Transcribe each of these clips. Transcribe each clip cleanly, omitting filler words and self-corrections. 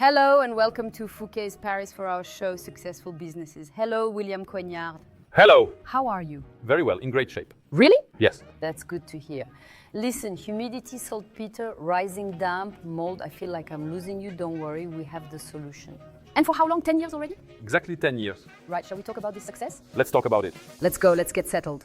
Hello and welcome to Fouquet's Paris for our show Successful Businesses. Hello, William Coignard. Hello. How are you? Very well, in great shape. Really? Yes. That's good to hear. Listen, humidity, saltpeter, rising damp, mold, I feel like I'm losing you. Don't worry, we have the solution. And for how long? 10 years already? Exactly 10 years. Right, shall we talk about this success? Let's talk about it. Let's go, let's get settled.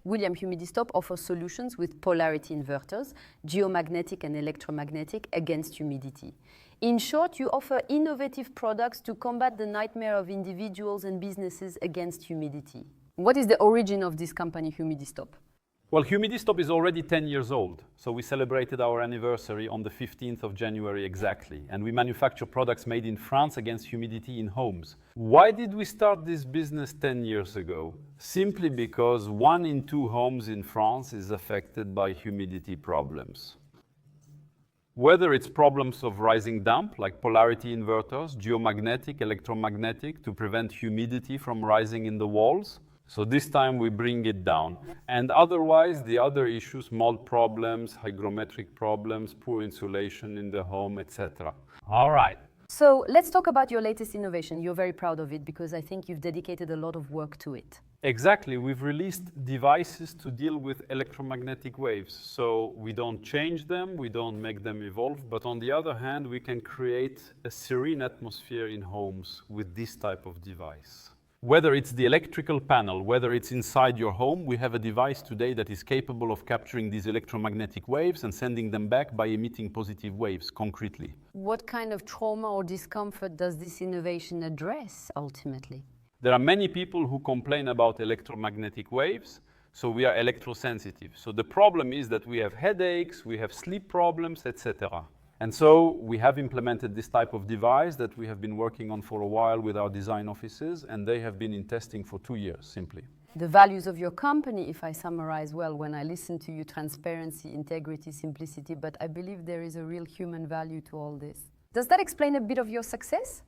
William Humidistop offers solutions with polarity inverters, geomagnetic and electromagnetic, against humidity. In short, you offer innovative products to combat the nightmare of individuals and businesses against humidity. What is the origin of this company, Humidistop? Well, Humidistop is already 10 years old, so we celebrated our anniversary on the 15th of January exactly, and we manufacture products made in France against humidity in homes. Why did we start this business 10 years ago? Simply because 1 in 2 homes in France is affected by humidity problems. Whether it's problems of rising damp, like polarity inverters, geomagnetic, electromagnetic, to prevent humidity from rising in the walls. So this time we bring it down. And otherwise, the other issues, mold problems, hygrometric problems, poor insulation in the home, etc. All right. So let's talk about your latest innovation. You're very proud of it because I think you've dedicated a lot of work to it. Exactly. We've released devices to deal with electromagnetic waves. So we don't change them, we don't make them evolve, but on the other hand, we can create a serene atmosphere in homes with this type of device. Whether it's the electrical panel, whether it's inside your home, we have a device today that is capable of capturing these electromagnetic waves and sending them back by emitting positive waves concretely. What kind of trauma or discomfort does this innovation address ultimately? There are many people who complain about electromagnetic waves, so we are electrosensitive. So the problem is that we have headaches, we have sleep problems, etc. And so we have implemented this type of device that we have been working on for a while with our design offices, and they have been in testing for 2 years, simply. The values of your company, if I summarize well, when I listen to you, transparency, integrity, simplicity, but I believe there is a real human value to all this. Does that explain a bit of your success?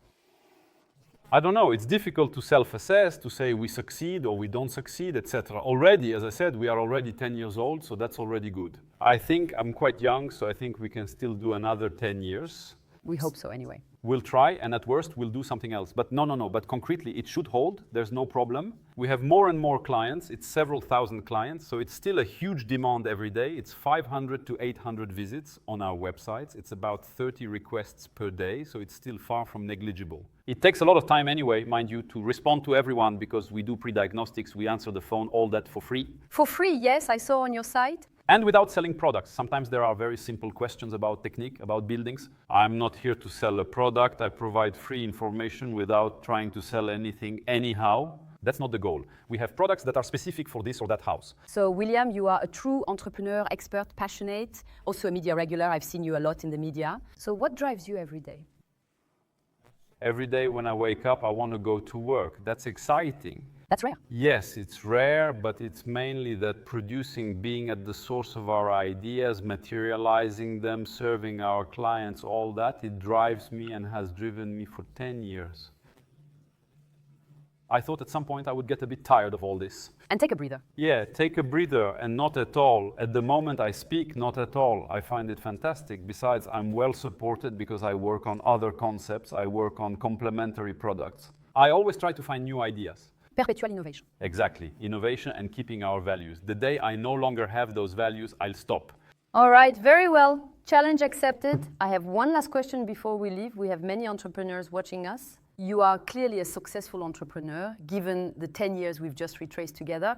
I don't know, it's difficult to self-assess, to say we succeed or we don't succeed, etc. Already, as I said, we are already 10 years old, so that's already good. I think I'm quite young, so I think we can still do another 10 years. We hope so anyway. We'll try, and at worst, we'll do something else. But no, but concretely, it should hold, there's no problem. We have more and more clients, it's several thousand clients, so it's still a huge demand every day. It's 500 to 800 visits on our websites. It's about 30 requests per day, so it's still far from negligible. It takes a lot of time anyway, mind you, to respond to everyone because we do pre-diagnostics, we answer the phone, all that for free. For free, yes, I saw on your site. And without selling products. Sometimes there are very simple questions about technique, about buildings. I'm not here to sell a product. I provide free information without trying to sell anything anyhow. That's not the goal. We have products that are specific for this or that house. So, William, you are a true entrepreneur, expert, passionate, also a media regular. I've seen you a lot in the media. So what drives you every day? Every day when I wake up, I want to go to work. That's exciting. That's rare. Yes, it's rare, but it's mainly that producing, being at the source of our ideas, materializing them, serving our clients, all that, it drives me and has driven me for 10 years. I thought at some point I would get a bit tired of all this. And take a breather. Yeah, take a breather, and not at all. At the moment I speak, not at all. I find it fantastic. Besides, I'm well supported because I work on other concepts. I work on complementary products. I always try to find new ideas. Perpetual innovation. Exactly, innovation and keeping our values. The day I no longer have those values, I'll stop. All right, very well. Challenge accepted. I have one last question before we leave. We have many entrepreneurs watching us. You are clearly a successful entrepreneur, given the 10 years we've just retraced together.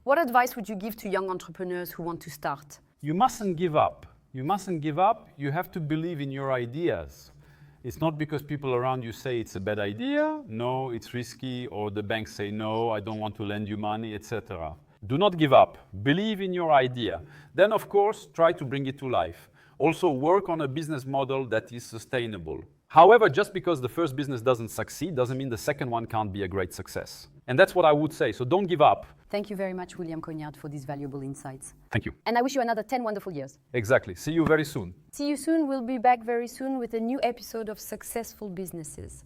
What advice would you give to young entrepreneurs who want to start? You mustn't give up. You mustn't give up. You have to believe in your ideas. It's not because people around you say it's a bad idea, no, it's risky, or the banks say no, I don't want to lend you money, etc. Do not give up. Believe in your idea. Then, of course, try to bring it to life. Also, work on a business model that is sustainable. However, just because the first business doesn't succeed doesn't mean the second one can't be a great success. And that's what I would say, so don't give up. Thank you very much, William Coignard, for these valuable insights. Thank you. And I wish you another 10 wonderful years. Exactly. See you very soon. See you soon. We'll be back very soon with a new episode of Successful Businesses.